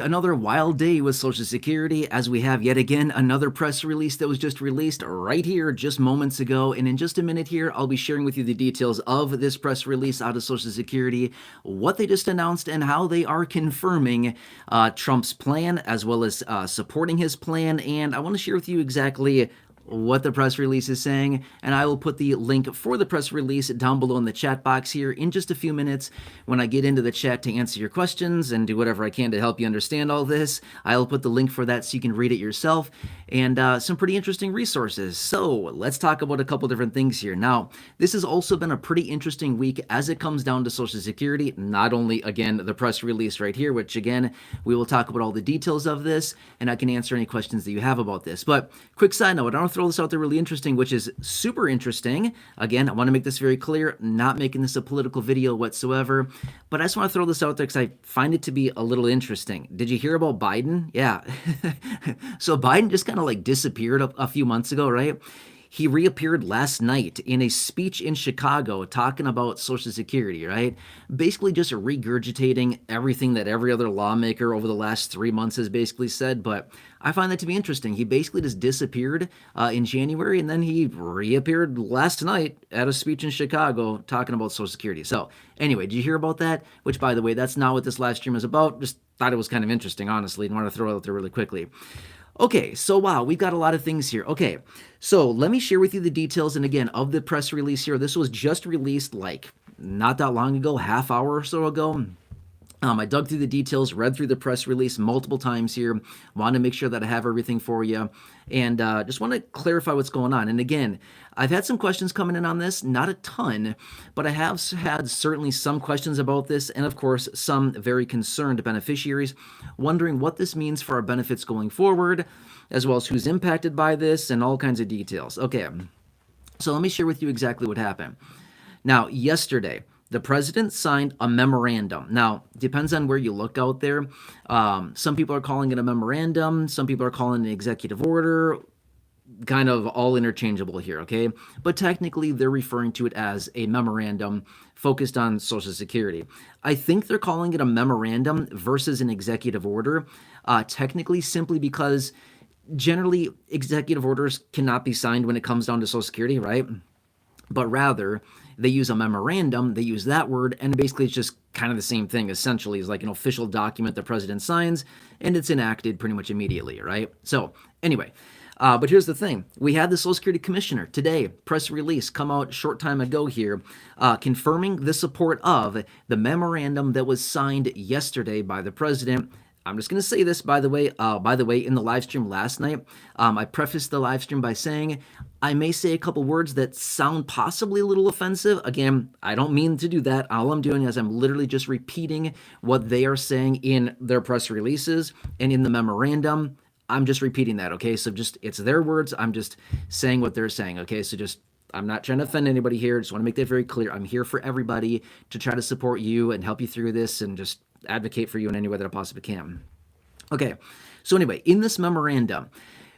Another wild day with Social Security as we have yet again another press release that was just released right here just moments ago. And in just a minute here, I'll be sharing with you the details of this press release out of Social Security, what they just announced, and how they are confirming Trump's plan as well as supporting his plan. And I want to share with you exactly what the press release is saying, and I will put the link for the press release down below in the chat box here in just a few minutes when I get into the chat to answer your questions and do whatever I can to help you understand all this. I'll put the link for that so you can read it yourself, and some pretty interesting resources. So let's talk about a couple different things here. Now, this has also been a pretty interesting week as it comes down to Social Security. Not only, again, the press release right here, which again, we will talk about all the details of this, and I can answer any questions that you have about this. But quick side note, I don't throw this out there really interesting, which is super interesting. Again, I want to make this very clear, not making this a political video whatsoever, but I just want to throw this out there because I find it to be a little interesting. Did you hear about Biden? Yeah. So Biden just kind of like disappeared a few months ago, right? He reappeared last night in a speech in Chicago talking about Social Security, right? Basically just regurgitating everything that every other lawmaker over the last 3 months has basically said, but I find that to be interesting. He basically just disappeared in January, and then he reappeared last night at a speech in Chicago talking about Social Security. So anyway, did you hear about that? Which, by the way, that's not what this live stream is about. Just thought it was kind of interesting, honestly, and want to throw it out there really quickly. Okay, so wow, we've got a lot of things here. Okay, so let me share with you the details, and again, of the press release here. This was just released like not that long ago, half hour or so ago. I dug through the details, read through the press release multiple times here, want to make sure that I have everything for you, and just want to clarify what's going on. And again, I've had some questions coming in on this, not a ton, but I have had certainly some questions about this, and of course, some very concerned beneficiaries wondering what this means for our benefits going forward, as well as who's impacted by this, and all kinds of details. Okay, so let me share with you exactly what happened. Now, yesterday, the president signed a memorandum. Now, depends on where you look out there. Some people are calling it a memorandum. Some people are calling it an executive order. Kind of all interchangeable here, okay? But technically, they're referring to it as a memorandum focused on Social Security. I think they're calling it a memorandum versus an executive order, technically simply because generally executive orders cannot be signed when it comes down to Social Security, right? But rather, they use a memorandum, they use that word, and basically it's just kind of the same thing, essentially. It's like an official document the president signs, and it's enacted pretty much immediately, right? So, anyway, but here's the thing. We had the Social Security Commissioner today, press release, come out short time ago here, confirming the support of the memorandum that was signed yesterday by the president. I'm just going to say this, by the way, in the live stream last night, I prefaced the live stream by saying I may say a couple words that sound possibly a little offensive. Again, I don't mean to do that. All I'm doing is I'm literally just repeating what they are saying in their press releases and in the memorandum. I'm just repeating that, okay? So just, it's their words. I'm just saying what they're saying, okay? So just, I'm not trying to offend anybody here. Just want to make that very clear. I'm here for everybody to try to support you and help you through this and just advocate for you in any way that I possibly can. Okay, so anyway, in this memorandum,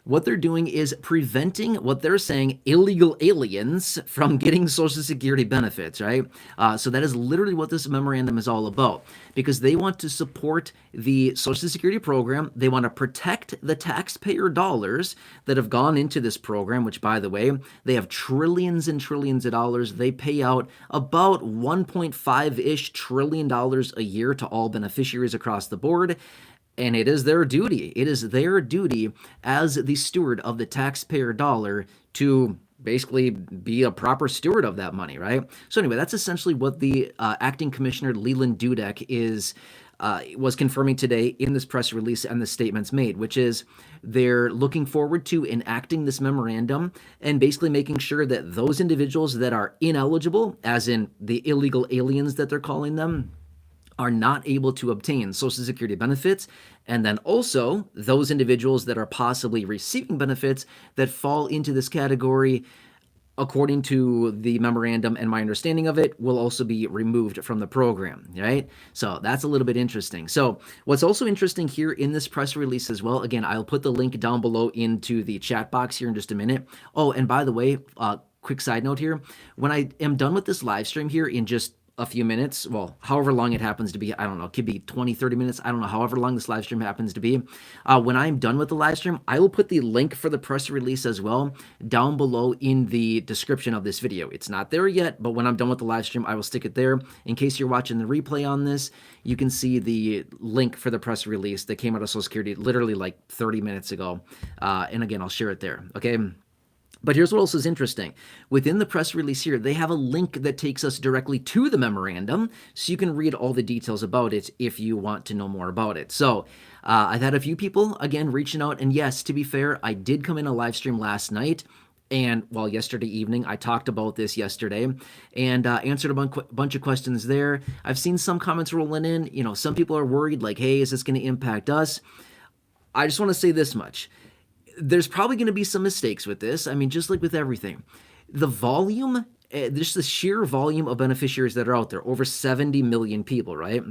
what they're doing is preventing what they're saying illegal aliens from getting Social Security benefits, right? So that is literally what this memorandum is all about, because they want to support the Social Security program. They want to protect the taxpayer dollars that have gone into this program, which, by the way, they have trillions and trillions of dollars. They pay out about $1.5-ish trillion a year to all beneficiaries across the board. And it is their duty. It is their duty as the steward of the taxpayer dollar to basically be a proper steward of that money, right? So anyway, that's essentially what the acting commissioner Leland Dudek was confirming today in this press release and the statements made, which is they're looking forward to enacting this memorandum and basically making sure that those individuals that are ineligible, as in the illegal aliens that they're calling them, are not able to obtain Social Security benefits, and then also those individuals that are possibly receiving benefits that fall into this category, according to the memorandum and my understanding of it, will also be removed from the program, right? So that's a little bit interesting. So what's also interesting here in this press release as well, again, I'll put the link down below into the chat box here in just a minute. Oh, and by the way, quick side note here, when I am done with this live stream here in just a few minutes, well, however long it happens to be, I don't know, it could be 20, 30 minutes, I don't know, however long this live stream happens to be. When I'm done with the live stream, I will put the link for the press release as well down below in the description of this video. It's not there yet, but when I'm done with the live stream, I will stick it there. In case you're watching the replay on this, you can see the link for the press release that came out of Social Security literally like 30 minutes ago. And again, I'll share it there, okay? But here's what else is interesting. Within the press release here, they have a link that takes us directly to the memorandum, so you can read all the details about it if you want to know more about it. So I've had a few people, again, reaching out, and yes, to be fair, I did come in a live stream last night, and well, yesterday evening, I talked about this yesterday and answered a bunch of questions there. I've seen some comments rolling in. You know, some people are worried, like, hey, is this going to impact us? I just want to say this much. There's probably going to be some mistakes with this. I mean, just like with everything, the volume, just the sheer volume of beneficiaries that are out there, over 70 million people, right?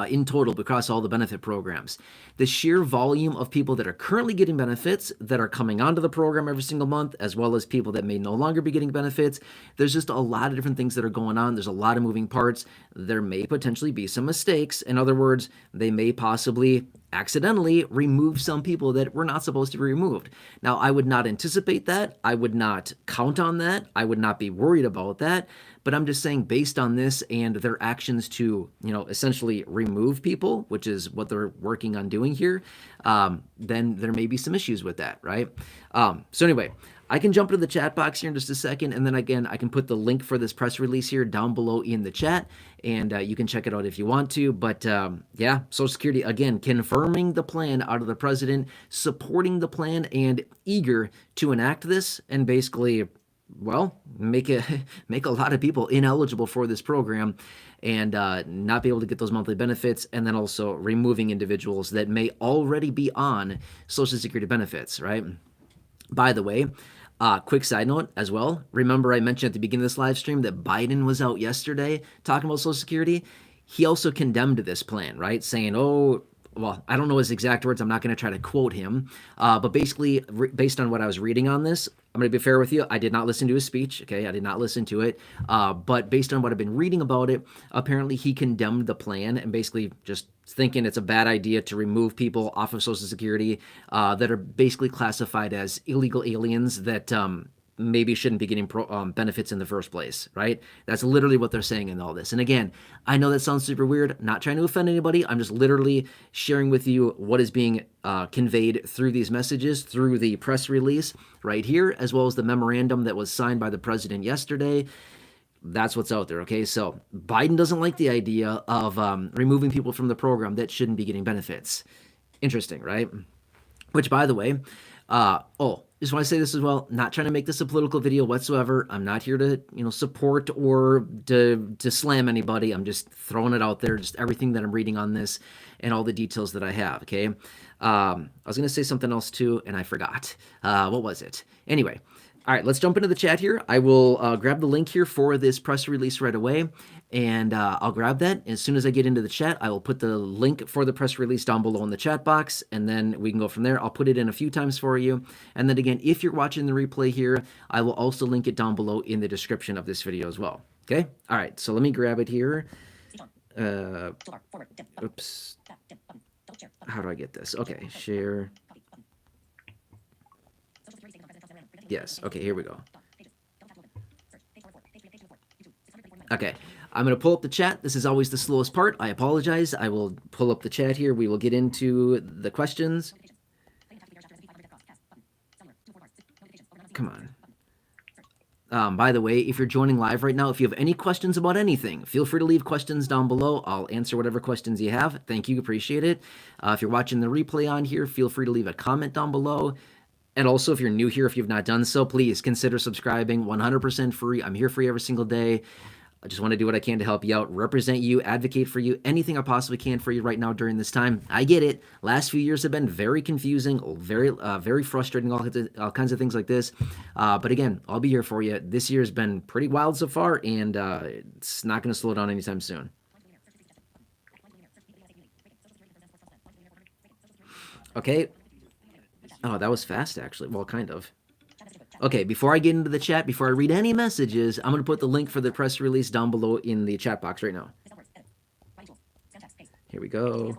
In total across all the benefit programs. The sheer volume of people that are currently getting benefits that are coming onto the program every single month, as well as people that may no longer be getting benefits. There's just a lot of different things that are going on. There's a lot of moving parts. There may potentially be some mistakes. In other words, they may possibly accidentally remove some people that were not supposed to be removed. Now, I would not anticipate that. I would not count on that. I would not be worried about that. But I'm just saying, based on this and their actions to, you know, essentially remove people, which is what they're working on doing here, then there may be some issues with that, right? So anyway, I can jump into the chat box here in just a second, and then again, I can put the link for this press release here down below in the chat, and you can check it out if you want to. But yeah, Social Security, again, confirming the plan out of the president, supporting the plan, and eager to enact this, and basically, well, make a lot of people ineligible for this program and not be able to get those monthly benefits, and then also removing individuals that may already be on Social Security benefits, right? By the way, quick side note as well. Remember I mentioned at the beginning of this live stream that Biden was out yesterday talking about Social Security. He also condemned this plan, right? Saying, oh, well, I don't know his exact words. I'm not going to try to quote him. But basically, based on what I was reading on this, I'm going to be fair with you. I did not listen to his speech. Okay, I did not listen to it. But based on what I've been reading about it, apparently he condemned the plan and basically just thinking it's a bad idea to remove people off of Social Security that are basically classified as illegal aliens that maybe shouldn't be getting benefits in the first place, right? That's literally what they're saying in all this. And again, I know that sounds super weird, not trying to offend anybody. I'm just literally sharing with you what is being conveyed through these messages, through the press release right here, as well as the memorandum that was signed by the president yesterday. That's what's out there, okay? So Biden doesn't like the idea of removing people from the program that shouldn't be getting benefits. Interesting, right? Which, by the way, just want to say this as well, not trying to make this a political video whatsoever. I'm not here to, support or to slam anybody. I'm just throwing it out there, just everything that I'm reading on this and all the details that I have, okay? I was going to say something else too, and I forgot. What was it? Anyway, all right, let's jump into the chat here. I will grab the link here for this press release right away, and I'll grab that. As soon as I get into the chat, I will put the link for the press release down below in the chat box, and then we can go from there. I'll put it in a few times for you. And then again, if you're watching the replay here, I will also link it down below in the description of this video as well. Okay? All right, so let me grab it here. Oops. How do I get this? Okay, share. Yes, okay, here we go. Okay, I'm going to pull up the chat. This is always the slowest part. I apologize. I will pull up the chat here. We will get into the questions. Come on. By the way, if you're joining live right now, if you have any questions about anything, feel free to leave questions down below. I'll answer whatever questions you have. Thank you. Appreciate it. If you're watching the replay on here, feel free to leave a comment down below. And also, if you're new here, if you've not done so, please consider subscribing. 100% free. I'm here for you every single day. I just want to do what I can to help you out, represent you, advocate for you, anything I possibly can for you right now during this time. I get it. Last few years have been very confusing, very frustrating, all kinds of things like this. But again, I'll be here for you. This year has been pretty wild so far, and it's not going to slow down anytime soon. Okay. Oh, that was fast, actually. Well, kind of. Okay, before I get into the chat, before I read any messages, I'm going to put the link for the press release down below in the chat box right now. Here we go.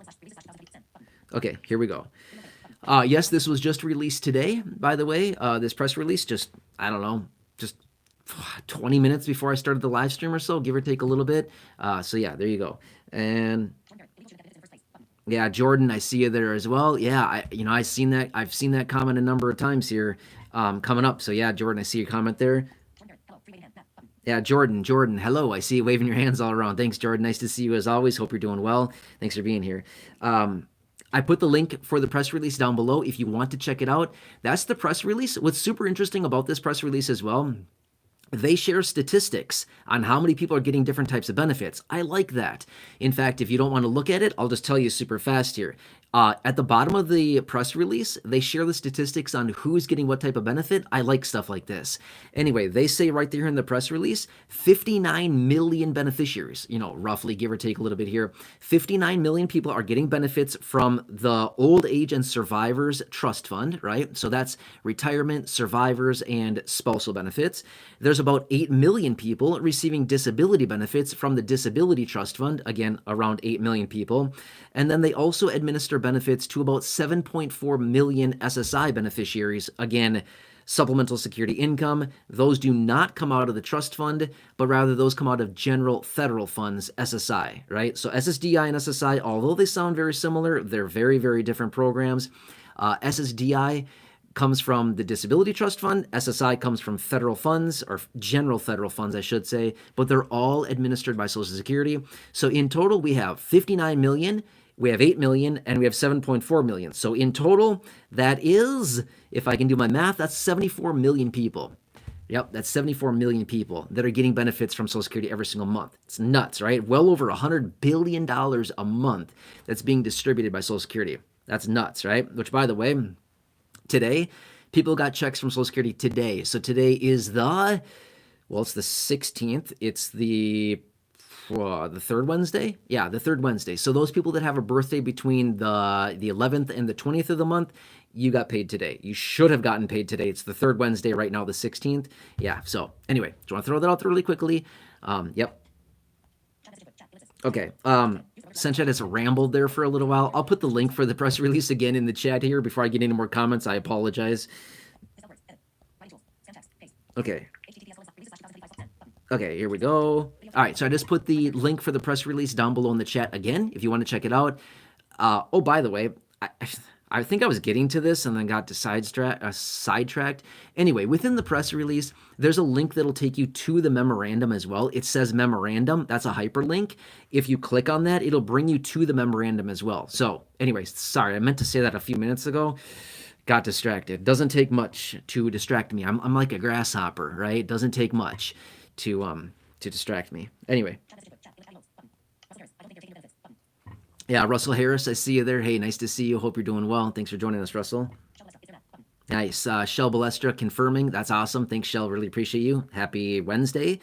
Okay, here we go. Yes, this was just released today, by the way. This press release, just, I don't know, just 20 minutes before I started the live stream or so, give or take a little bit. So yeah, there you go. And yeah, Jordan, I see you there as well. Yeah, I've seen that comment a number of times here coming up. So yeah, Jordan, I see your comment there. Yeah, Jordan, hello. I see you waving your hands all around. Thanks, Jordan. Nice to see you as always. Hope you're doing well. Thanks for being here. I put the link for the press release down below if you want to check it out. That's the press release. What's super interesting about this press release as well, they share statistics on how many people are getting different types of benefits. I like that. In fact, if you don't want to look at it, I'll just tell you super fast here. At the bottom of the press release, they share the statistics on who's getting what type of benefit. I like stuff like this. Anyway, they say right there in the press release, 59 million beneficiaries, roughly give or take a little bit here. 59 million people are getting benefits from the Old Age and Survivors Trust Fund, right? So that's retirement, survivors, and spousal benefits. There's about 8 million people receiving disability benefits from the Disability Trust Fund, again, around 8 million people. And then they also administer benefits to about 7.4 million SSI beneficiaries, again, supplemental security income. Those do not come out of the trust fund, but rather those come out of general federal funds, SSI, right? So SSDI and SSI, although they sound very similar, they're very, very different programs. SSDI comes from the Disability Trust Fund. SSI comes from federal funds, or general federal funds, I should say, but they're all administered by Social Security. So in total, we have 59 million, we have 8 million, and we have 7.4 million. So in total, that is, if I can do my math, that's 74 million people. Yep, that's 74 million people that are getting benefits from Social Security every single month. It's nuts, right? Well over $100 billion a month that's being distributed by Social Security. That's nuts, right? Which, by the way, today, people got checks from Social Security today. So today is it's the 16th. It's the third Wednesday? Yeah, the third Wednesday. So those people that have a birthday between the 11th and the 20th of the month, you got paid today. You should have gotten paid today. It's the third Wednesday right now, the 16th. Yeah, so anyway, just want to throw that out there really quickly. Yep. Okay. Sunshine has rambled there for a little while. I'll put the link for the press release again in the chat here before I get any more comments. I apologize. Okay. Okay, here we go. All right, so I just put the link for the press release down below in the chat again if you want to check it out. By the way, I think I was getting to this and then got sidetracked. Anyway, within the press release, there's a link that'll take you to the memorandum as well. It says memorandum. That's a hyperlink. If you click on that, it'll bring you to the memorandum as well. So anyway, sorry, I meant to say that a few minutes ago. Got distracted. Doesn't take much to distract me. I'm like a grasshopper, right? Doesn't take much to distract me. Anyway. Yeah, Russell Harris, I see you there. Hey, nice to see you. Hope you're doing well. Thanks for joining us, Russell. Nice. Shell Balestra confirming. That's awesome. Thanks, Shell. Really appreciate you. Happy Wednesday.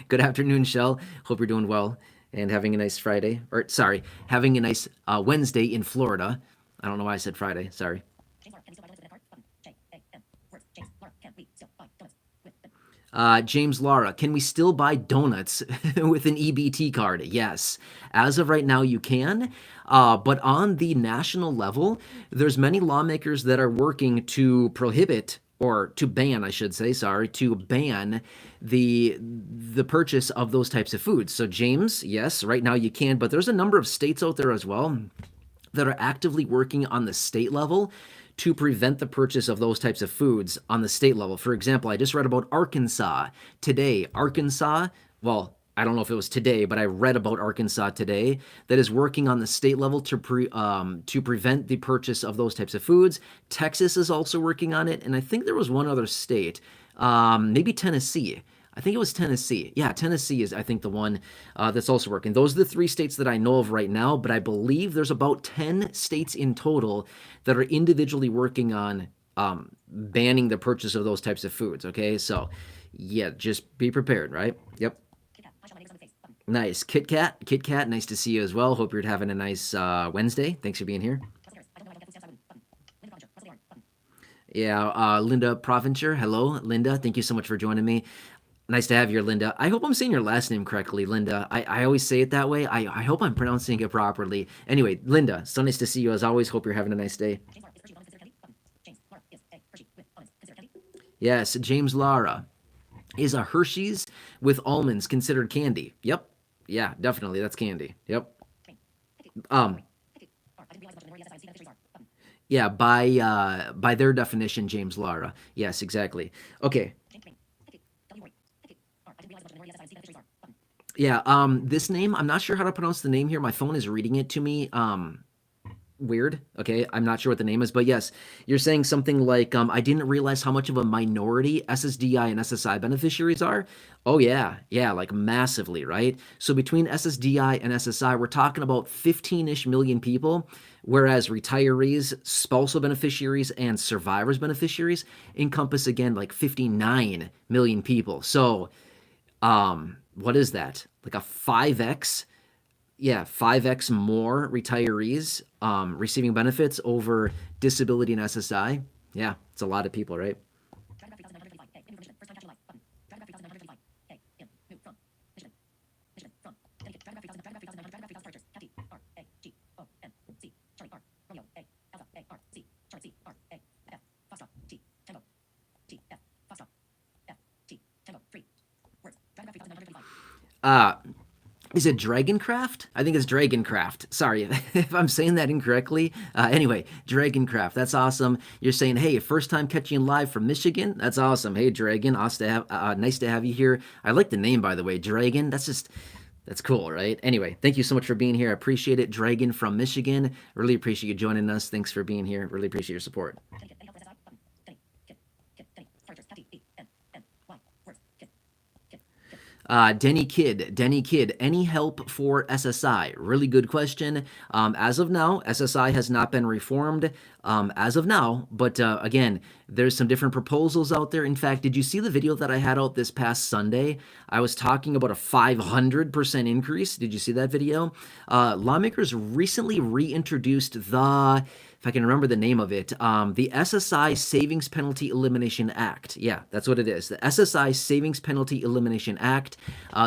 Good afternoon, Shell. Hope you're doing well and having a nice Friday. Or, sorry, having a nice Wednesday in Florida. I don't know why I said Friday. Sorry. James Lara, can we still buy donuts with an EBT card? Yes. As of right now, you can. But on the national level, there's many lawmakers that are working to prohibit, or to ban, I should say, to ban the purchase of those types of foods. So James, yes, right now you can, but there's a number of states out there as well that are actively working on the state level to prevent the purchase of those types of foods on the state level. For example, I just read about Arkansas today. Arkansas, well, I don't know if it was today, but I read about Arkansas today that is working on the state level to prevent the purchase of those types of foods. Texas is also working on it, and I think there was one other state, maybe Tennessee. I think it was Tennessee. Yeah, Tennessee is, I think, the one that's also working. Those are the 3 states that I know of right now, but I believe there's about 10 states in total that are individually working on banning the purchase of those types of foods, okay? So, yeah, just be prepared, right? Yep. Nice. Kit Kat, nice to see you as well. Hope you're having a nice Wednesday. Thanks for being here. Yeah, Linda Provencher. Hello, Linda. Thank you so much for joining me. Nice to have you, Linda. I hope I'm saying your last name correctly, Linda. I always say it that way. I hope I'm pronouncing it properly. Anyway, Linda, so nice to see you as always. Hope you're having a nice day. Yes, James Lara. Is a Hershey's with almonds considered candy? Yep. Yeah, definitely. That's candy. Yep. Um, yeah, by their definition, James Lara. Yes, exactly. Okay. Yeah, this name, I'm not sure how to pronounce the name here. My phone is reading it to me. Weird. Okay, I'm not sure what the name is, but yes, you're saying something like, I didn't realize how much of a minority SSDI and SSI beneficiaries are. Oh yeah, like massively, right? So between SSDI and SSI, we're talking about 15-ish million people, whereas retirees, spousal beneficiaries, and survivors beneficiaries encompass again like 59 million people. So, what is that? Like a 5x, yeah, 5x more retirees receiving benefits over disability and SSI. Yeah, it's a lot of people, right? Uh, is it Dragoncraft? I think it's Dragoncraft. Sorry if I'm saying that incorrectly. Anyway, Dragoncraft. That's awesome. You're saying, hey, first time catching you live from Michigan. That's awesome. Hey, Dragon. Nice to have you here. I like the name, by the way, Dragon. That's cool, right? Anyway, thank you so much for being here. I appreciate it. Dragon from Michigan. Really appreciate you joining us. Thanks for being here. Really appreciate your support. Denny Kidd, any help for SSI? Really good question. As of now, SSI has not been reformed as of now, but again, there's some different proposals out there. In fact, did you see the video that I had out this past Sunday? I was talking about a 500% increase. Did you see that video? Lawmakers recently reintroduced if I can remember the name of it, the SSI Savings Penalty Elimination Act. Yeah, that's what it is. The SSI Savings Penalty Elimination Act.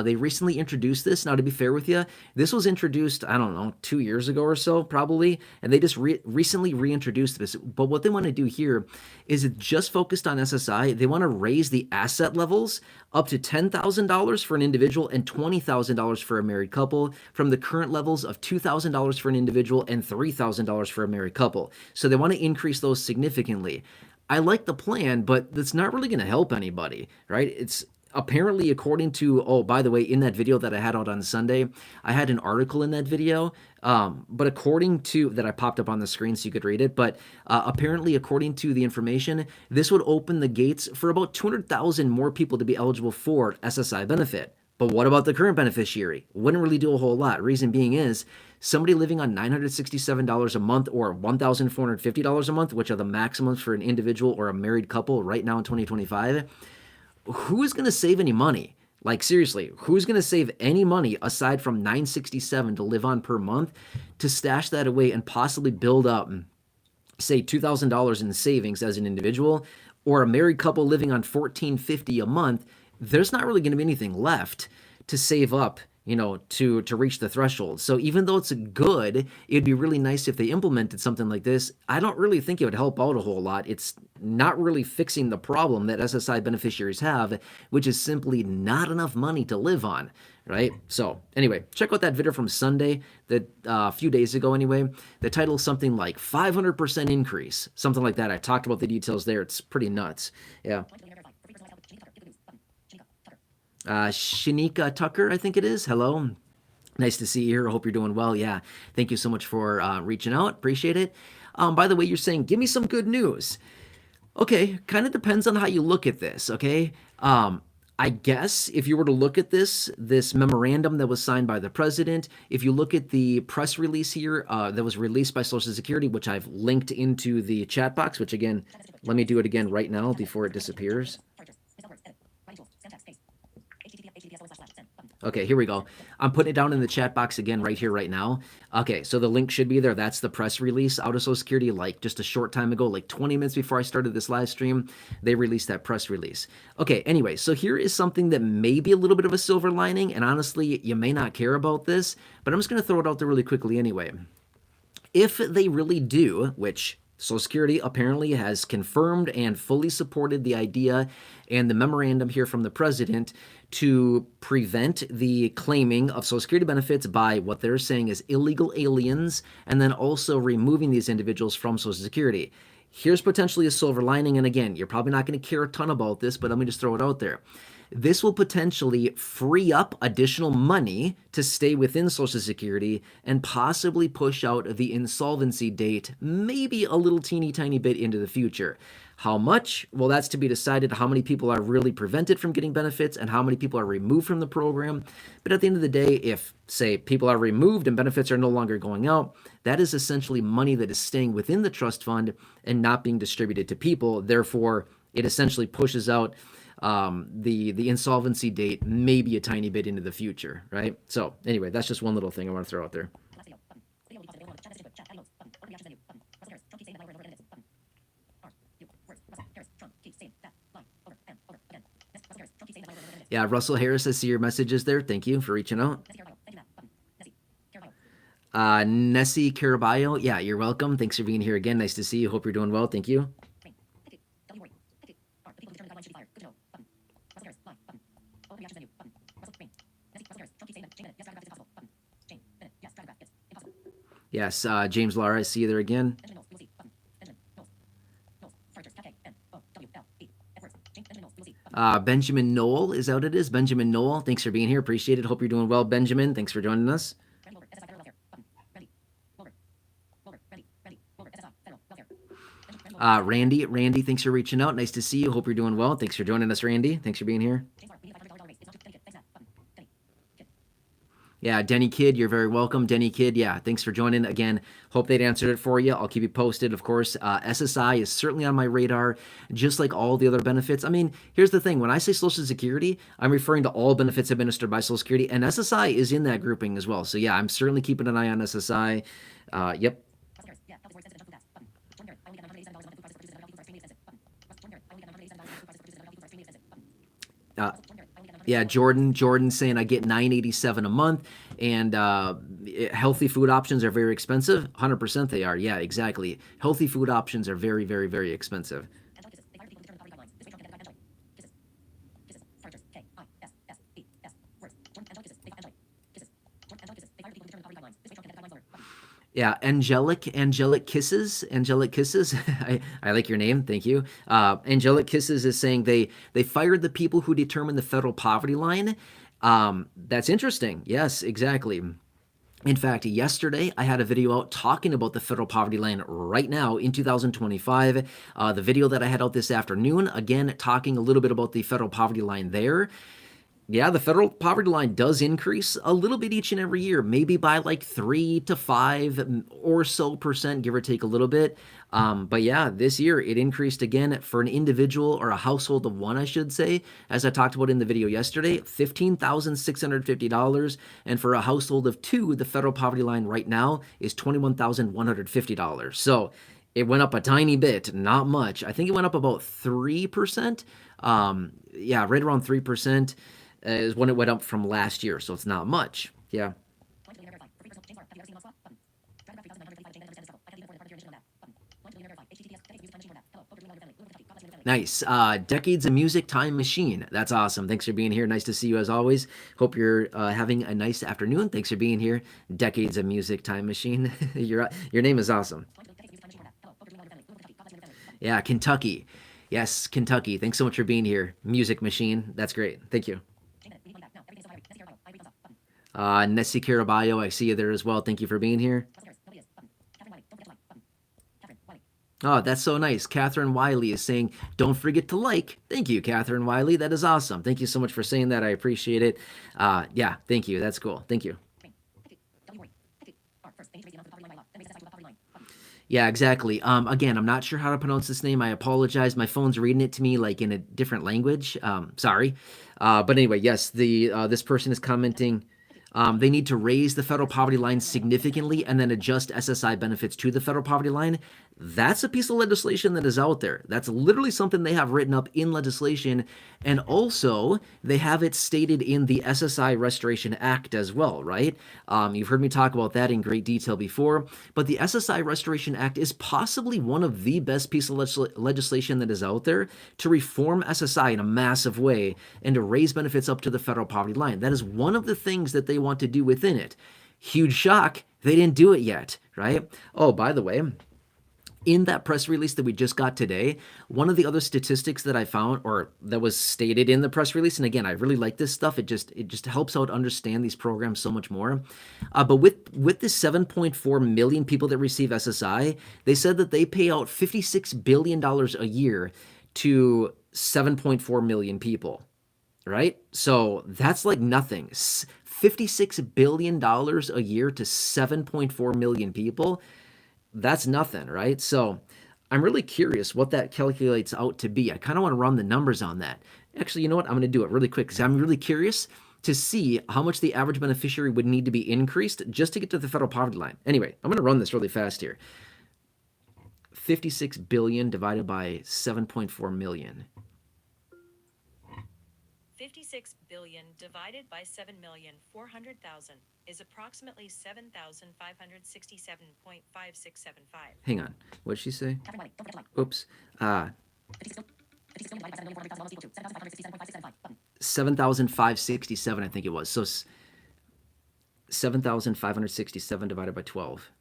They recently introduced this. Now, to be fair with you, this was introduced, I don't know, 2 years ago or so, probably, and they just recently reintroduced this. But what they want to do here is it just focused on SSI. They want to raise the asset levels up to $10,000 for an individual and $20,000 for a married couple from the current levels of $2,000 for an individual and $3,000 for a married couple. So they want to increase those significantly. I like the plan, but that's not really going to help anybody, right? It's apparently, according to, oh, by the way, in that video that I had out on Sunday, I had an article in that video, but according to, that I popped up on the screen so you could read it, but apparently, according to the information, this would open the gates for about 200,000 more people to be eligible for SSI benefit. But what about the current beneficiary? Wouldn't really do a whole lot. Reason being is somebody living on $967 a month or $1,450 a month, which are the maximums for an individual or a married couple right now in 2025, who's going to save any money? Like, seriously, who's going to save any money aside from $967 to live on per month to stash that away and possibly build up, say, $2,000 in savings as an individual, or a married couple living on $1,450 a month? There's not really going to be anything left to save up, to reach the threshold. So even though it's good, it'd be really nice if they implemented something like this. I don't really think it would help out a whole lot. It's not really fixing the problem that SSI beneficiaries have, which is simply not enough money to live on, right? So anyway, check out that video from Sunday, that a few days ago anyway. The title is something like 500% increase, something like that. I talked about the details there. It's pretty nuts. Yeah. Shanika Tucker, I think it is. Hello. Nice to see you here. I hope you're doing well. Yeah. Thank you so much for reaching out. Appreciate it. By the way, you're saying, give me some good news. Okay. Kind of depends on how you look at this. Okay. I guess if you were to look at this memorandum that was signed by the president, if you look at the press release here that was released by Social Security, which I've linked into the chat box, which again, let me do it again right now before it disappears. Okay, here we go. I'm putting it down in the chat box again right here, right now. Okay, so the link should be there. That's the press release out of Social Security, like just a short time ago, like 20 minutes before I started this live stream, they released that press release. Okay, anyway, so here is something that may be a little bit of a silver lining, and honestly, you may not care about this, but I'm just going to throw it out there really quickly anyway. If they really do, which Social Security apparently has confirmed and fully supported the idea and the memorandum here from the president to prevent the claiming of Social Security benefits by what they're saying is illegal aliens, and then also removing these individuals from Social Security. Here's potentially a silver lining, and again, you're probably not going to care a ton about this, but let me just throw it out there. This will potentially free up additional money to stay within Social Security and possibly push out the insolvency date maybe a little teeny tiny bit into the future. How much? Well, that's to be decided. How many people are really prevented from getting benefits and how many people are removed from the program. But at the end of the day, if, say, people are removed and benefits are no longer going out, that is essentially money that is staying within the trust fund and not being distributed to people. Therefore, it essentially pushes out the insolvency date maybe a tiny bit into the future, right? So anyway, that's just one little thing I want to throw out there. Yeah, Russell Harris, I see your messages there. Thank you for reaching out. Nessie Caraballo, yeah, you're welcome. Thanks for being here again. Nice to see you. Hope you're doing well. Thank you. Yes, James Lara, I see you there again. Benjamin Knoll is out. It is Benjamin Knoll. Thanks for being here. Appreciate it. Hope you're doing well, Benjamin. Thanks for joining us. Randy, thanks for reaching out. Nice to see you. Hope you're doing well. Thanks for joining us, Randy. Thanks for being here. Yeah, Denny Kidd, you're very welcome. Denny Kidd, yeah, thanks for joining. Again, hope they'd answered it for you. I'll keep you posted, of course. SSI is certainly on my radar, just like all the other benefits. I mean, here's the thing. When I say Social Security, I'm referring to all benefits administered by Social Security, and SSI is in that grouping as well. So, yeah, I'm certainly keeping an eye on SSI. Yep. Yeah, Jordan saying I get $987 a month, and healthy food options are very expensive. 100% they are. Yeah, exactly. Healthy food options are very, very, very expensive. Yeah, Angelic Kisses. I like your name. Thank you. Angelic Kisses is saying they fired the people who determined the federal poverty line. That's interesting. Yes, exactly. In fact, yesterday I had a video out talking about the federal poverty line right now in 2025. The video that I had out this afternoon, again, talking a little bit about the federal poverty line there. Yeah, the federal poverty line does increase a little bit each and every year, maybe by like 3 to 5 or so percent, give or take a little bit. But yeah, this year it increased again for an individual or a household of one, I should say, as I talked about in the video yesterday, $15,650. And for a household of two, the federal poverty line right now is $21,150. So it went up a tiny bit, not much. I think it went up about 3%. Yeah, right around 3%. Is when it went up from last year, so it's not much. Yeah. Nice. Decades of Music Time Machine. That's awesome. Thanks for being here. Nice to see you as always. Hope you're having a nice afternoon. Thanks for being here. Decades of Music Time Machine. Your name is awesome. Yeah, Kentucky. Yes, Kentucky. Thanks so much for being here. Music Machine. That's great. Thank you. Nessie Caraballo, I see you there as well. Thank you for being here. Oh, that's so nice. Catherine Wiley is saying, don't forget to like. Thank you, Catherine Wiley. That is awesome. Thank you so much for saying that. I appreciate it. Yeah, thank you. That's cool. Thank you. Yeah, exactly. Again, I'm not sure how to pronounce this name. I apologize. My phone's reading it to me like in a different language. Sorry. But anyway, yes, the this person is commenting. They need to raise the federal poverty line significantly and then adjust SSI benefits to the federal poverty line. That's a piece of legislation that is out there. That's literally something they have written up in legislation. And also, they have it stated in the SSI Restoration Act as well, right? You've heard me talk about that in great detail before. But the SSI Restoration Act is possibly one of the best pieces of legislation that is out there to reform SSI in a massive way and to raise benefits up to the federal poverty line. That is one of the things that they want to do within it. Huge shock, they didn't do it yet, right? Oh, by the way, in that press release that we just got today, one of the other statistics that I found, or that was stated in the press release, and again, I really like this stuff. It just helps out understand these programs so much more. But with the 7.4 million people that receive SSI, they said that they pay out $56 billion a year to 7.4 million people, right? So that's like nothing. $56 billion a year to 7.4 million people. That's nothing, right? So I'm really curious what that calculates out to be. I kind of want to run the numbers on that. Actually, you know what? I'm going to do it really quick because I'm really curious to see how much the average beneficiary would need to be increased just to get to the federal poverty line. Anyway, I'm going to run this really fast here. 56 billion divided by 7.4 million. 56 billion divided by 7,400,000 is approximately 7,567.5675. Hang on. What did she say? Oops. 7,567, I think it was. So 7,567 divided by 12.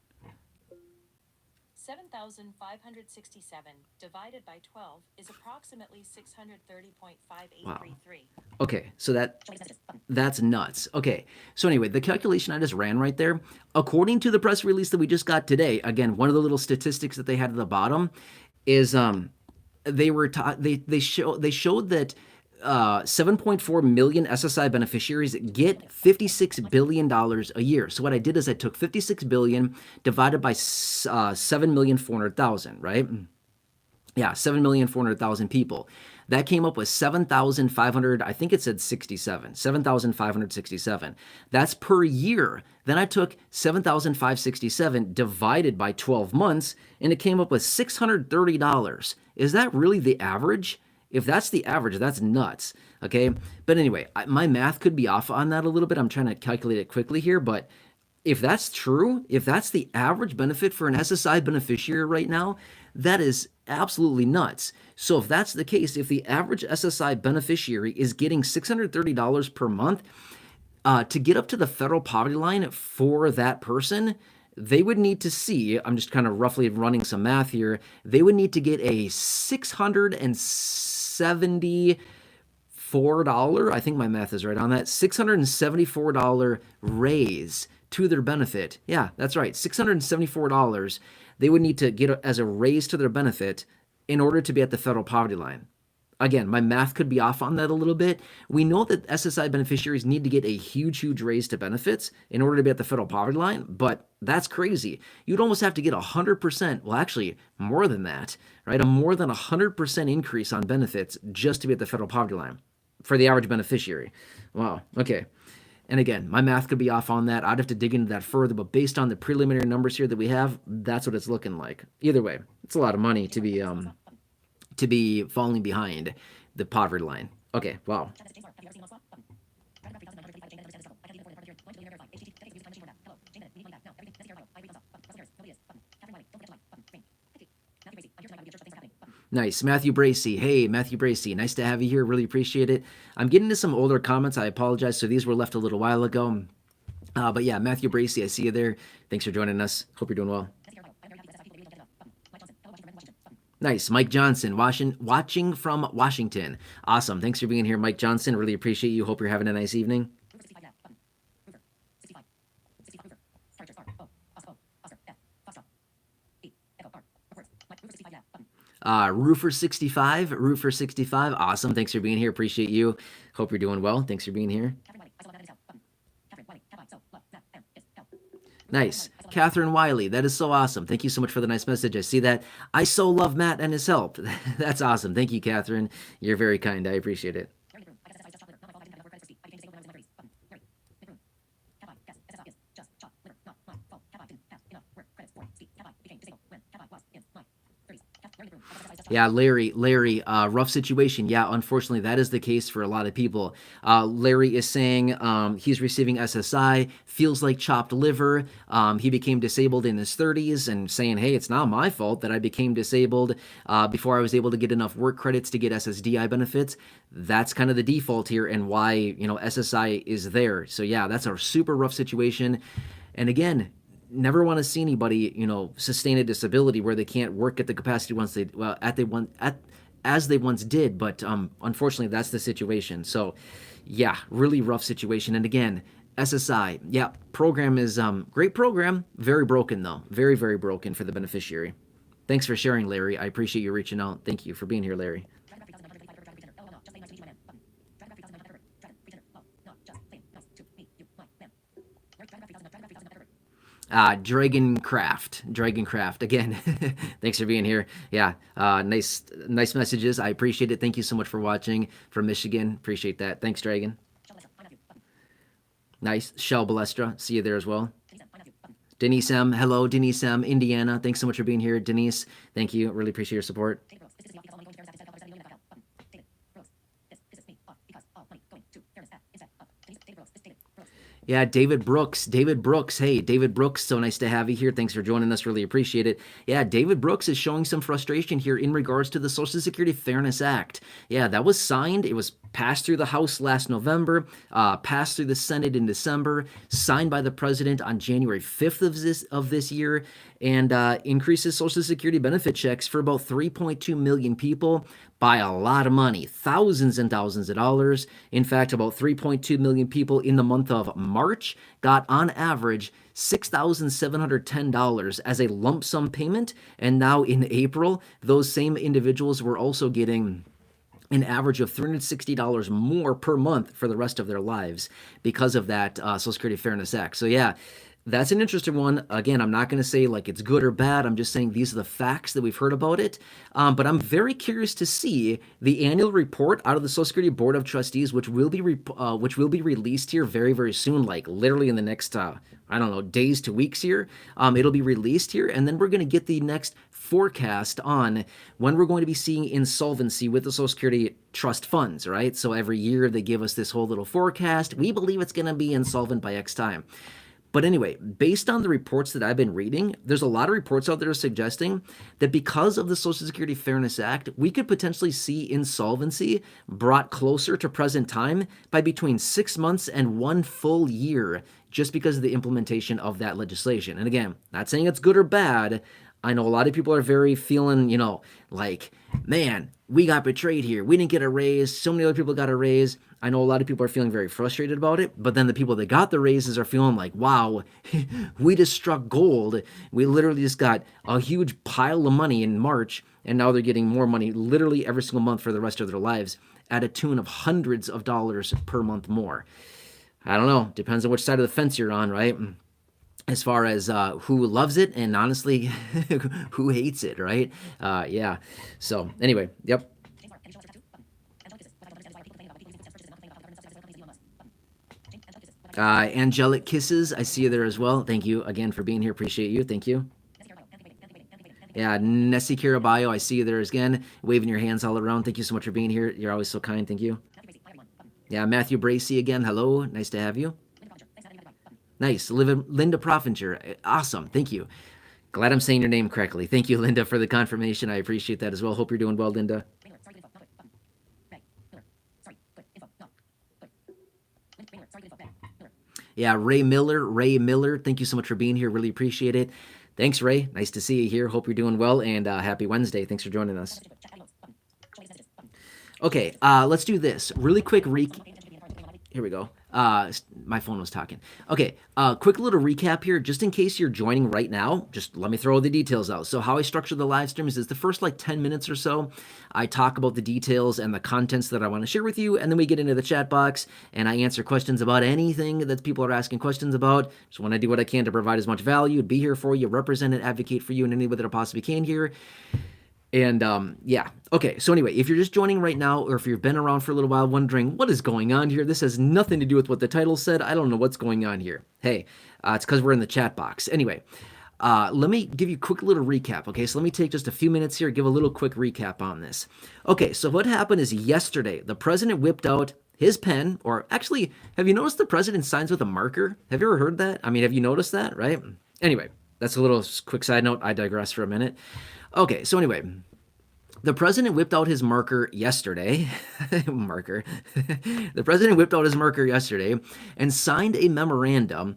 7,567 divided by 12 is approximately 630.5833. Wow. Okay, so that's nuts. Okay, so anyway, the calculation I just ran right there, according to the press release that we just got today, again, one of the little statistics that they had at the bottom is they showed that 7.4 million SSI beneficiaries get $56 billion a year. So what I did is I took 56 billion divided by 7,400,000, right? Yeah, 7,400,000 people. That came up with 7,500, I think it said 67, 7,567. That's per year. Then I took 7,567 divided by 12 months, and it came up with $630. Is that really the average? If that's the average, that's nuts, okay? But anyway, my math could be off on that a little bit. I'm trying to calculate it quickly here, but if that's true, if that's the average benefit for an SSI beneficiary right now, that is absolutely nuts. So if that's the case, if the average SSI beneficiary is getting $630 per month, to get up to the federal poverty line for that person, they would need to see, I'm just kind of roughly running some math here, they would need to get a $674, I think my math is right on that, $674 raise to their benefit. Yeah, that's right, $674 they would need to get as a raise to their benefit in order to be at the federal poverty line. Again, my math could be off on that a little bit. We know that SSI beneficiaries need to get a huge raise to benefits in order to be at the federal poverty line, but that's crazy. You'd almost have to get 100%, well, actually, more than that, right? A more than 100% increase on benefits just to be at the federal poverty line for the average beneficiary. Wow, okay. And again, my math could be off on that. I'd have to dig into that further, but based on the preliminary numbers here that we have, that's what it's looking like. Either way, it's a lot of money to be falling behind the poverty line. Okay, wow. Nice. Matthew Bracey. Hey, Matthew Bracey. Nice to have you here. Really appreciate it. I'm getting to some older comments. I apologize. So these were left a little while ago. But yeah, Matthew Bracey, I see you there. Thanks for joining us. Hope you're doing well. Nice. Mike Johnson, watching from Washington. Awesome. Thanks for being here, Mike Johnson. Really appreciate you. Hope you're having a nice evening. Roofer65. Awesome. Thanks for being here. Appreciate you. Hope you're doing well. Thanks for being here. Nice. Catherine Wiley, that is so awesome. Thank you so much for the nice message. I see that. I so love Matt and his help. That's awesome. Thank you, Catherine. You're very kind. I appreciate it. Yeah, Larry, rough situation. Yeah, unfortunately, that is the case for a lot of people. Larry is saying he's receiving SSI, feels like chopped liver. He became disabled in his 30s and saying, hey, it's not my fault that I became disabled before I was able to get enough work credits to get SSDI benefits. That's kind of the default here and why, SSI is there. So yeah, that's a super rough situation. And again, never want to see anybody, sustain a disability where they can't work at the capacity as they once did. But unfortunately, that's the situation. So, yeah, really rough situation. And again, SSI, yeah, program is great program, very broken though, very very broken for the beneficiary. Thanks for sharing, Larry. I appreciate you reaching out. Thank you for being here, Larry. Dragoncraft again. Thanks for being here. Yeah, nice messages. I appreciate it. Thank you so much for watching from Michigan. Appreciate that. Thanks, Dragon. Nice. Shell Balestra, see you there as well. Denise M, hello, Denise M, Indiana. Thanks so much for being here, Denise. Thank you. Really appreciate your support. Yeah, David Brooks. Hey, David Brooks, so nice to have you here. Thanks for joining us. Really appreciate it. Yeah, David Brooks is showing some frustration here in regards to the Social Security Fairness Act. Yeah, that was signed. It was passed through the House last November, passed through the Senate in December, signed by the President on January 5th of this year, and increases Social Security benefit checks for about 3.2 million people by a lot of money, thousands and thousands of dollars. In fact, about 3.2 million people in the month of March got on average $6,710 as a lump sum payment. And now in April, those same individuals were also getting an average of $360 more per month for the rest of their lives because of that Social Security Fairness Act. So yeah, that's an interesting one. Again, I'm not going to say like it's good or bad. I'm just saying these are the facts that we've heard about it. But I'm very curious to see the annual report out of the Social Security Board of Trustees, which will be released here very, very soon, like literally in the next, days to weeks here. It'll be released here, and then we're going to get the next forecast on when we're going to be seeing insolvency with the Social Security trust funds, right? So every year they give us this whole little forecast. We believe it's going to be insolvent by X time. But anyway, based on the reports that I've been reading, there's a lot of reports out there suggesting that because of the Social Security Fairness Act, we could potentially see insolvency brought closer to present time by between 6 months and 1 full year, just because of the implementation of that legislation. And again, not saying it's good or bad. I know a lot of people are very feeling, like, man, we got betrayed here. We didn't get a raise. So many other people got a raise. I know a lot of people are feeling very frustrated about it, but then the people that got the raises are feeling like, wow, we just struck gold. We literally just got a huge pile of money in March, and now they're getting more money literally every single month for the rest of their lives at a tune of hundreds of dollars per month more. I don't know. Depends on which side of the fence you're on, right? As far as who loves it and honestly who hates it, right? Yeah. So anyway, yep. Angelic Kisses, I see you there as well. Thank you again for being here. Appreciate you. Thank you. Yeah, Nessie Caraballo, I see you there again, waving your hands all around. Thank you so much for being here. You're always so kind. Thank you. Yeah, Matthew Bracey again. Hello. Nice to have you. Nice. Linda Proffinger. Awesome. Thank you. Glad I'm saying your name correctly. Thank you, Linda, for the confirmation. I appreciate that as well. Hope you're doing well, Linda. Yeah, Ray Miller. Thank you so much for being here. Really appreciate it. Thanks, Ray. Nice to see you here. Hope you're doing well, and happy Wednesday. Thanks for joining us. Okay, let's do this. Really quick Here we go. My phone was talking. Okay, quick little recap here, just in case you're joining right now. Just let me throw the details out. So how I structure the live streams is the first like 10 minutes or so, I talk about the details and the contents that I want to share with you, and then we get into the chat box and I answer questions about anything that people are asking questions about. Just want to do what I can to provide as much value, be here for you, represent and advocate for you in any way that I possibly can here. And yeah, okay. So anyway, if you're just joining right now, or if you've been around for a little while wondering what is going on here, this has nothing to do with what the title said. I don't know what's going on here. Hey, it's because we're in the chat box. Anyway, let me give you a quick little recap. Okay, so let me take just a few minutes here, give a little quick recap on this. Okay, so what happened is yesterday, the president whipped out his pen, or actually, have you noticed the president signs with a marker? Have you ever heard that? I mean, have you noticed that, right? Anyway, that's a little quick side note. I digress for a minute. Okay, so anyway, the president whipped out his marker yesterday. The president whipped out his marker yesterday and signed a memorandum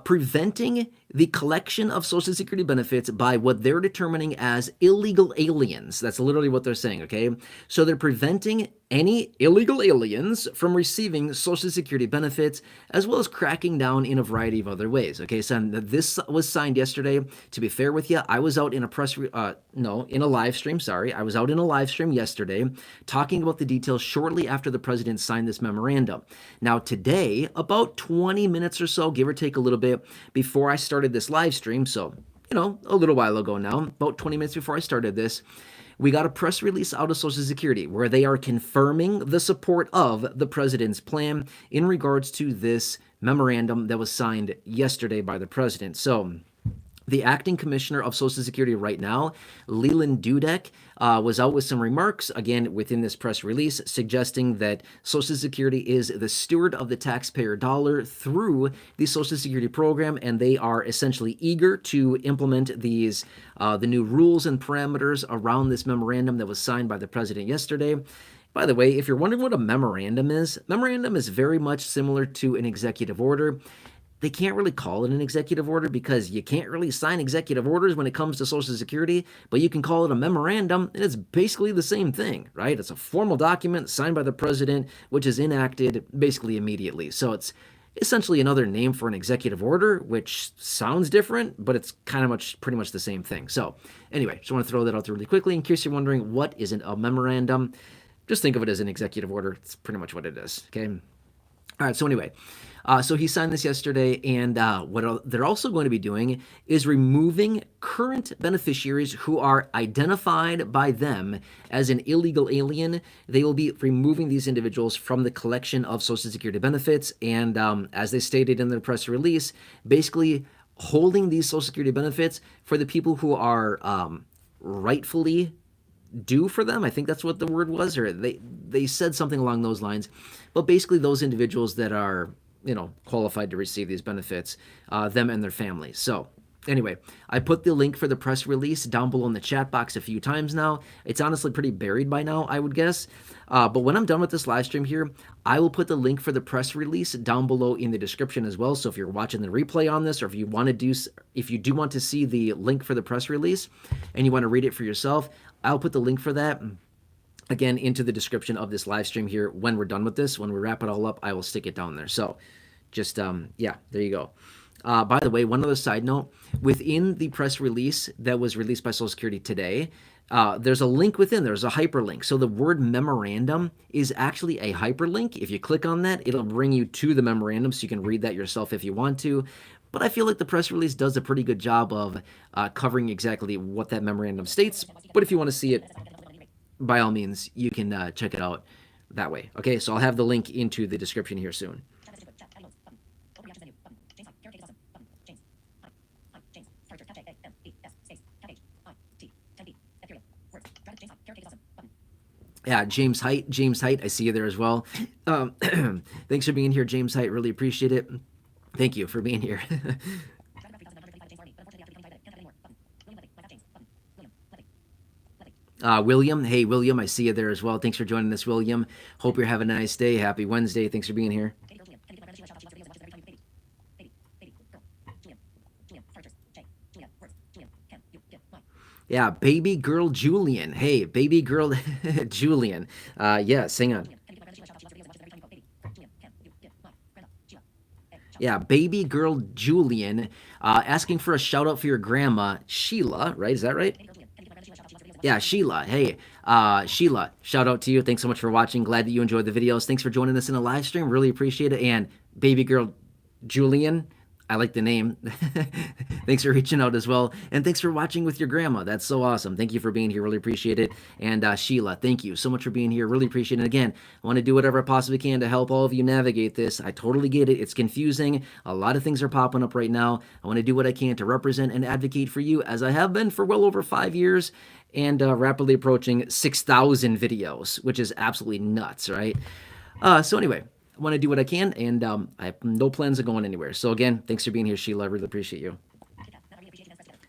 preventing the collection of Social Security benefits by what they're determining as illegal aliens. That's literally what they're saying, okay? So they're preventing any illegal aliens from receiving Social Security benefits, as well as cracking down in a variety of other ways, okay? So this was signed yesterday. To be fair with you, I was out in a in a live stream, sorry. I was out in a live stream yesterday talking about the details shortly after the president signed this memorandum. Now today, about 20 minutes or so, give or take a little bit, before I started this live stream, so, a little while ago now, about 20 minutes before I started this, we got a press release out of Social Security where they are confirming the support of the president's plan in regards to this memorandum that was signed yesterday by the president. So the acting commissioner of Social Security right now, Leland Dudek, was out with some remarks, again, within this press release, suggesting that Social Security is the steward of the taxpayer dollar through the Social Security program, and they are essentially eager to implement these, the new rules and parameters around this memorandum that was signed by the president yesterday. By the way, if you're wondering what a memorandum is very much similar to an executive order. They can't really call it an executive order because you can't really sign executive orders when it comes to Social Security, but you can call it a memorandum, and it's basically the same thing, right? It's a formal document signed by the president, which is enacted basically immediately. So it's essentially another name for an executive order, which sounds different, but it's pretty much the same thing. So anyway, just want to throw that out there really quickly in case you're wondering what is a memorandum. Just think of it as an executive order. It's pretty much what it is, okay? All right, so anyway, so he signed this yesterday, and what they're also going to be doing is removing current beneficiaries who are identified by them as an illegal alien. They will be removing these individuals from the collection of Social Security benefits, and as they stated in their press release, basically holding these Social Security benefits for the people who are rightfully due for them. I think that's what the word was, or they said something along those lines. But basically those individuals that are, qualified to receive these benefits, them and their families. So anyway, I put the link for the press release down below in the chat box a few times now. It's honestly pretty buried by now, I would guess. But when I'm done with this live stream here, I will put the link for the press release down below in the description as well. So if you're watching the replay on this, or if you do want to see the link for the press release and you want to read it for yourself, I'll put the link for that, again, into the description of this live stream here when we're done with this. When we wrap it all up, I will stick it down there. So just, yeah, there you go. By the way, one other side note, within the press release that was released by Social Security today, there's a link within, there's a hyperlink. So the word memorandum is actually a hyperlink. If you click on that, it'll bring you to the memorandum so you can read that yourself if you want to. But I feel like the press release does a pretty good job of covering exactly what that memorandum states. But if you want to see it, by all means, you can check it out that way. Okay, so I'll have the link into the description here soon. Yeah, James Height, I see you there as well. Thanks for being here, James Height. Really appreciate it. Thank you for being here. William, hey William, I see you there as well. Thanks for joining us, William. Hope you're having a nice day. Happy Wednesday. Thanks for being here. Yeah, baby girl Julian. Hey, baby girl Julian. Yes, hang on. Yeah, baby girl Julian, asking for a shout out for your grandma, Sheila, right? Is that right? Yeah, Sheila. Hey, Sheila, shout out to you. Thanks so much for watching. Glad that you enjoyed the videos. Thanks for joining us in a live stream. Really appreciate it. And baby girl Julian, I like the name. Thanks for reaching out as well. And thanks for watching with your grandma. That's so awesome. Thank you for being here. Really appreciate it. And Sheila, thank you so much for being here. Really appreciate it. Again, I want to do whatever I possibly can to help all of you navigate this. I totally get it. It's confusing. A lot of things are popping up right now. I want to do what I can to represent and advocate for you, as I have been for well over 5 years and rapidly approaching 6,000 videos, which is absolutely nuts, right? So anyway, I want to do what I can, and I have no plans of going anywhere. So again, thanks for being here, Sheila. I really appreciate you.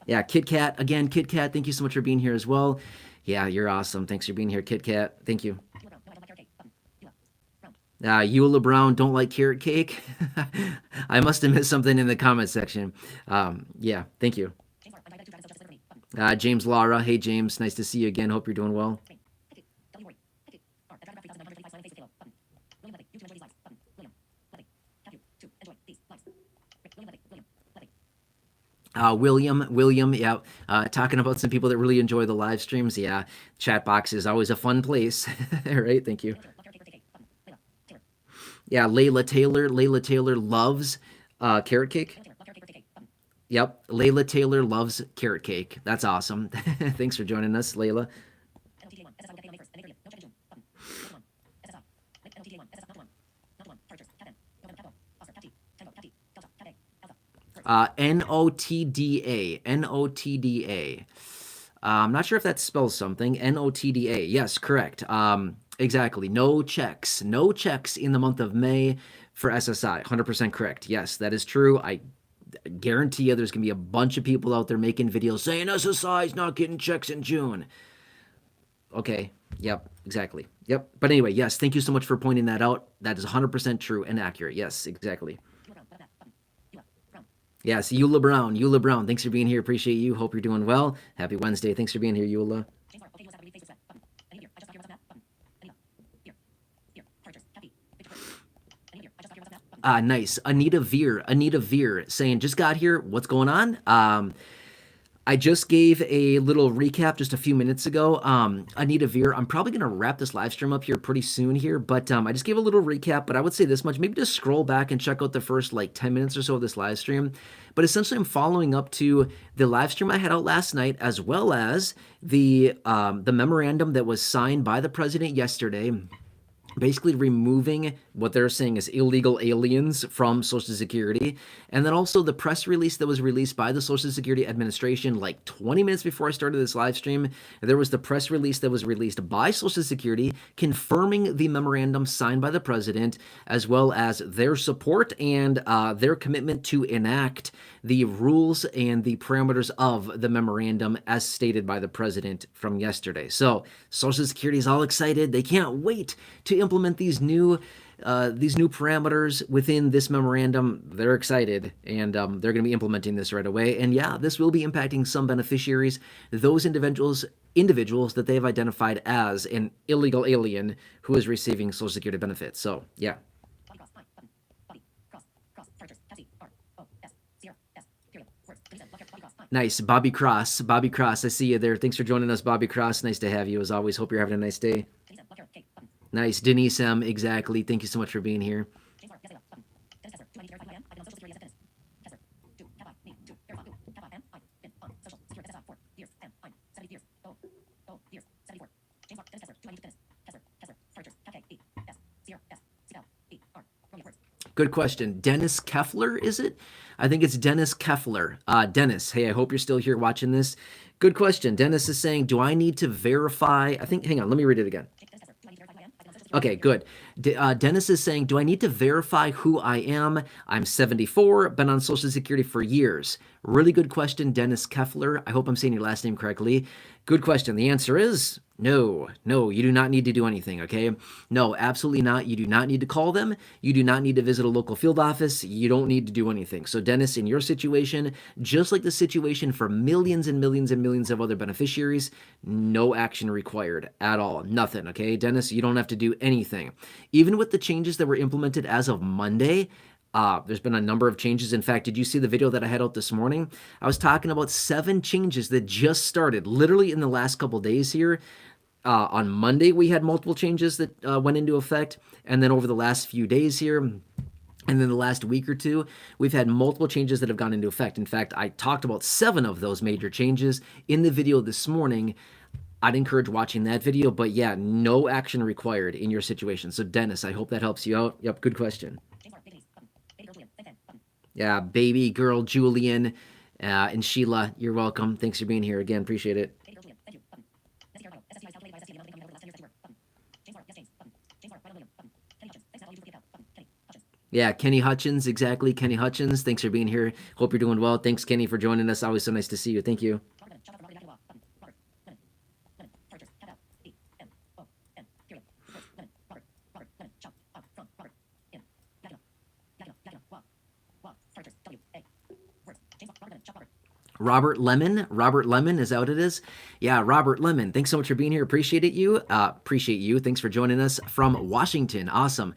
Yeah, Kit Kat. Again, Kit Kat, thank you so much for being here as well. Yeah, you're awesome. Thanks for being here, Kit Kat. Thank you. Eula Brown, don't like carrot cake. I must have missed something in the comment section. Yeah, thank you. James Lara. Hey, James. Nice to see you again. Hope you're doing well. William, yeah, talking about some people that really enjoy the live streams. Yeah, chat box is always a fun place. Right, thank you. Yeah, Layla Taylor loves carrot cake. Yep, Layla Taylor loves carrot cake. That's awesome. Thanks for joining us, Layla. Notda. Notda. I'm not sure if that spells something. Notda. Yes, correct. Exactly. No checks. No checks in the month of May for SSI. 100% correct. Yes, that is true. I guarantee you there's going to be a bunch of people out there making videos saying SSI is not getting checks in June. Okay. Yep. Exactly. Yep. But anyway, yes, thank you so much for pointing that out. That is 100% true and accurate. Yes, exactly. Yes, Eula Brown. Eula Brown, thanks for being here. Appreciate you. Hope you're doing well. Happy Wednesday. Thanks for being here, Eula. Nice. Anita Veer saying, just got here. What's going on? I just gave a little recap just a few minutes ago. Anita Veer, I'm probably going to wrap this live stream up here pretty soon here, but I just gave a little recap, but I would say this much, maybe just scroll back and check out the first like 10 minutes or so of this live stream. But essentially I'm following up to the live stream I had out last night, as well as the memorandum that was signed by the president yesterday, basically removing what they're saying is illegal aliens from Social Security. And then also the press release that was released by the Social Security Administration like 20 minutes before I started this live stream. There was the press release that was released by Social Security confirming the memorandum signed by the president, as well as their support and their commitment to enact the rules and the parameters of the memorandum as stated by the president from yesterday. So Social Security is all excited. They can't wait to implement these new parameters within this memorandum. They're excited, and they're going to be implementing this right away. And yeah, this will be impacting some beneficiaries, those individuals that they have identified as an illegal alien who is receiving Social Security benefits. So yeah. Nice. Bobby Cross, I see you there. Thanks for joining us, Bobby Cross. Nice to have you as always. Hope you're having a nice day. Nice. Denise M, exactly. Thank you so much for being here. Good question. Dennis Keffler, is it? I think it's Dennis Keffler. Dennis, hey, I hope you're still here watching this. Good question. Dennis is saying, do I need to verify? Hang on, let me read it again. Okay, good. Dennis is saying, do I need to verify who I am? I'm 74, been on Social Security for years. Really good question, Dennis Keffler. I hope I'm saying your last name correctly. Good question. The answer is no, you do not need to do anything, okay? No, absolutely not. You do not need to call them. You do not need to visit a local field office. You don't need to do anything. So Dennis, in your situation, just like the situation for millions and millions and millions of other beneficiaries, no action required at all. Nothing, okay? Dennis, you don't have to do anything. Even with the changes that were implemented as of Monday, There's been a number of changes. In fact, did you see the video that I had out this morning? I was talking about 7 changes that just started literally in the last couple days here. On Monday, we had multiple changes that went into effect. And then over the last few days here, and then the last week or two, we've had multiple changes that have gone into effect. In fact, I talked about 7 of those major changes in the video this morning. I'd encourage watching that video, but yeah, no action required in your situation. So Dennis, I hope that helps you out. Yep, good question. Yeah, baby girl Julian and Sheila, you're welcome. Thanks for being here again. Appreciate it. Yeah, Kenny Hutchins, exactly. Kenny Hutchins, thanks for being here. Hope you're doing well. Thanks, Kenny, for joining us. Always so nice to see you. Thank you. Robert Lemon, is that what it is? Yeah, Robert Lemon. Thanks so much for being here. Appreciate you. Thanks for joining us from Washington. Awesome.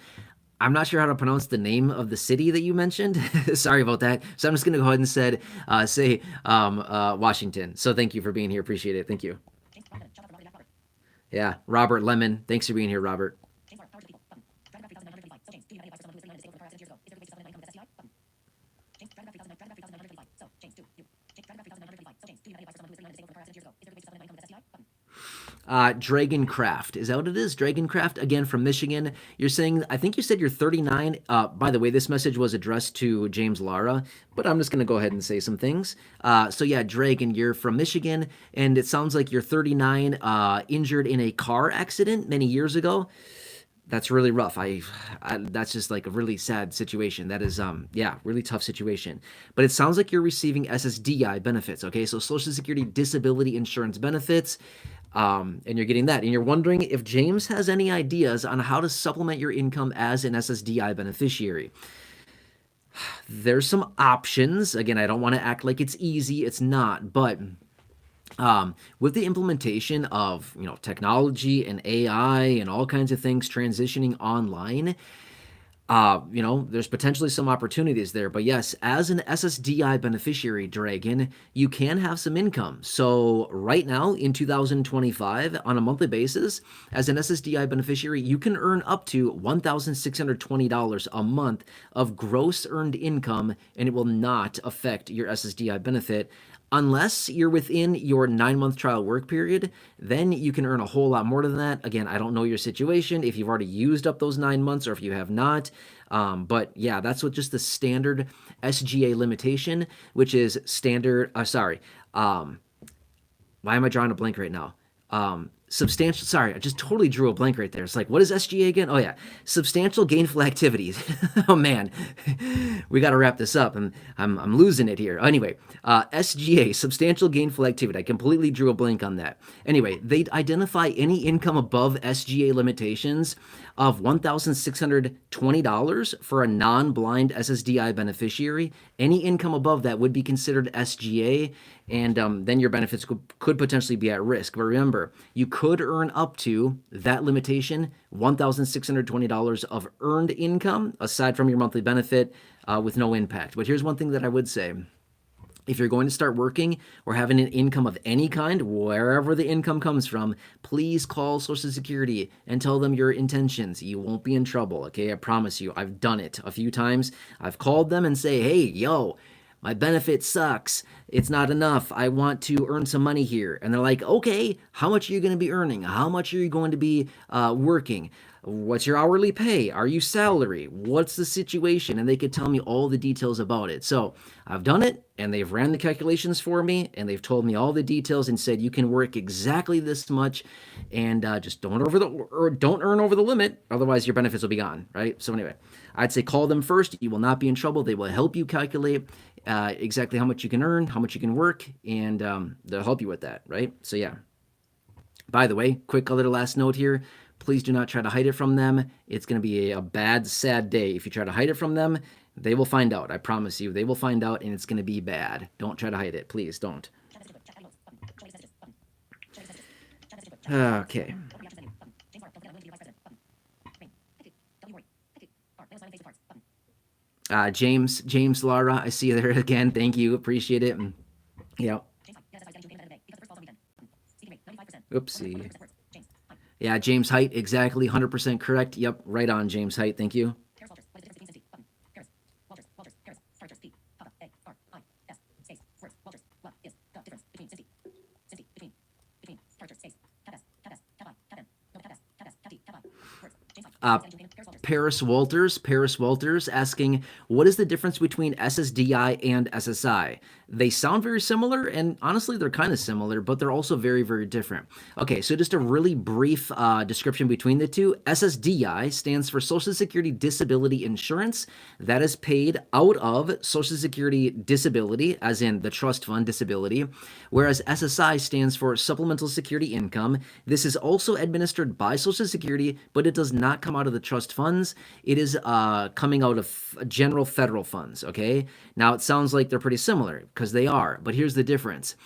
I'm not sure how to pronounce the name of the city that you mentioned. Sorry about that. So I'm just going to go ahead and say Washington. So thank you for being here. Appreciate it. Thank you. Yeah, Robert Lemon. Thanks for being here, Robert. Dragoncraft. Is that what it is? Dragoncraft, again from Michigan. You're saying, I think you said you're 39. By the way, this message was addressed to James Lara, but I'm just going to go ahead and say some things. So yeah, Dragon, you're from Michigan, and it sounds like you're 39, injured in a car accident many years ago. That's really rough. That's just like a really sad situation. That is, yeah, really tough situation. But it sounds like you're receiving SSDI benefits. Okay, so Social Security Disability Insurance benefits, and you're getting that. And you're wondering if James has any ideas on how to supplement your income as an SSDI beneficiary. There's some options. Again, I don't want to act like it's easy. It's not, but with the implementation of technology and AI and all kinds of things transitioning online, there's potentially some opportunities there. But yes, as an SSDI beneficiary, Dragon, you can have some income. So right now in 2025, on a monthly basis, as an SSDI beneficiary, you can earn up to $1,620 a month of gross earned income, and it will not affect your SSDI benefit. Unless you're within your 9-month trial work period, then you can earn a whole lot more than that. Again, I don't know your situation, if you've already used up those 9 months or if you have not. But yeah, that's what just the standard SGA limitation, which is standard, why am I drawing a blank right now? Substantial, sorry, I just totally drew a blank right there. It's like, what is SGA again? Oh yeah, substantial gainful activities. Oh man, we got to wrap this up, and I'm losing it here. Anyway, SGA, substantial gainful activity. I completely drew a blank on that. Anyway, they identify any income above SGA limitations of $1,620 for a non-blind SSDI beneficiary. Any income above that would be considered SGA, and then your benefits could potentially be at risk. But remember, you could earn up to that limitation, $1,620 of earned income, aside from your monthly benefit, with no impact. But here's one thing that I would say. If you're going to start working or having an income of any kind, wherever the income comes from, please call Social Security and tell them your intentions. You won't be in trouble, okay? I promise you. I've done it a few times. I've called them and say, hey, yo, my benefit sucks. It's not enough. I want to earn some money here. And they're like, okay, how much are you going to be earning? How much are you going to be working? What's your hourly pay? Are you salary? What's the situation? And they could tell me all the details about it. So I've done it, and they've ran the calculations for me, and they've told me all the details and said you can work exactly this much, and just don't earn over the limit. Otherwise, your benefits will be gone, right? So anyway, I'd say call them first. You will not be in trouble. They will help you calculate exactly how much you can earn, how much you can work, and they'll help you with that, right? So yeah. By the way, quick other last note here. Please do not try to hide it from them. It's going to be a bad, sad day. If you try to hide it from them, they will find out. I promise you. They will find out, and it's going to be bad. Don't try to hide it. Please don't. Okay. James Lara, I see you there again. Thank you. Appreciate it. Yeah. Oopsie. Yeah, James Height, exactly. 100% correct. Yep, right on, James Height. Thank you. Uh, Paris Walters asking, what is the difference between SSDI and SSI? They sound very similar, and honestly, they're kind of similar, but they're also very, very different. Okay, so just a really brief description between the two. SSDI stands for Social Security Disability Insurance. That is paid out of Social Security Disability, as in the trust fund disability, whereas SSI stands for Supplemental Security Income. This is also administered by Social Security, but it does not come out of the trust funds. It is coming out of general federal funds, okay? Now, it sounds like they're pretty similar, because they are, but here's the difference.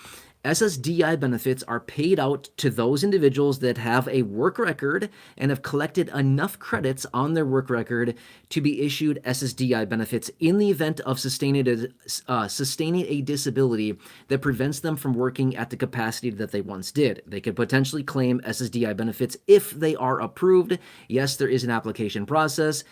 SSDI benefits are paid out to those individuals that have a work record and have collected enough credits on their work record to be issued SSDI benefits in the event of sustaining a disability that prevents them from working at the capacity that they once did. They could potentially claim SSDI benefits if they are approved. Yes, there is an application process.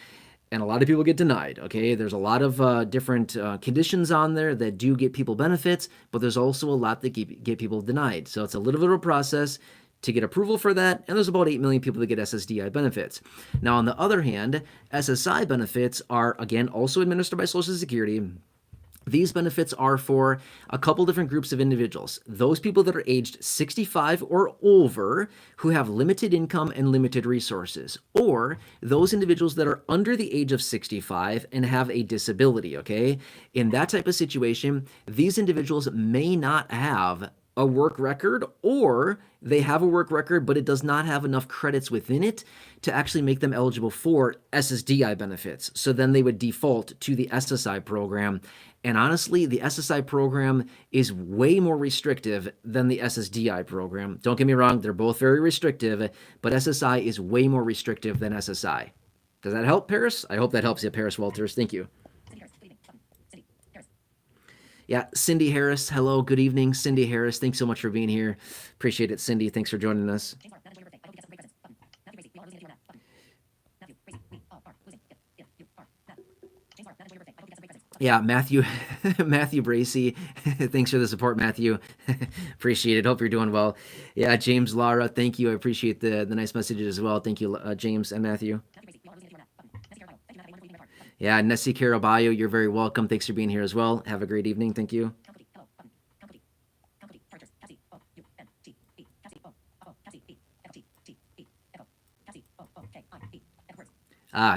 And a lot of people get denied, okay? There's a lot of different conditions on there that do get people benefits, but there's also a lot that get people denied. So it's a little bit of a process to get approval for that, and there's about 8 million people that get SSDI benefits. Now, on the other hand, SSI benefits are, again, also administered by Social Security. These benefits are for a couple different groups of individuals. Those people that are aged 65 or over who have limited income and limited resources, or those individuals that are under the age of 65 and have a disability, okay? In that type of situation, these individuals may not have a work record, or they have a work record, but it does not have enough credits within it to actually make them eligible for SSDI benefits. So then they would default to the SSI program. And honestly, the SSI program is way more restrictive than the SSDI program. Don't get me wrong, they're both very restrictive, but SSI is way more restrictive than SSI. Does that help, Paris? I hope that helps you, Paris Walters. Thank you. Yeah, Cindy Harris. Hello, good evening, Cindy Harris. Thanks so much for being here. Appreciate it, Cindy. Thanks for joining us. Yeah, Matthew Bracy. Thanks for the support, Matthew. Appreciate it. Hope you're doing well. Yeah, James Lara. Thank you. I appreciate the nice messages as well. Thank you, James and Matthew. Yeah, Nessie Caraballo, you're very welcome. Thanks for being here as well. Have a great evening. Thank you.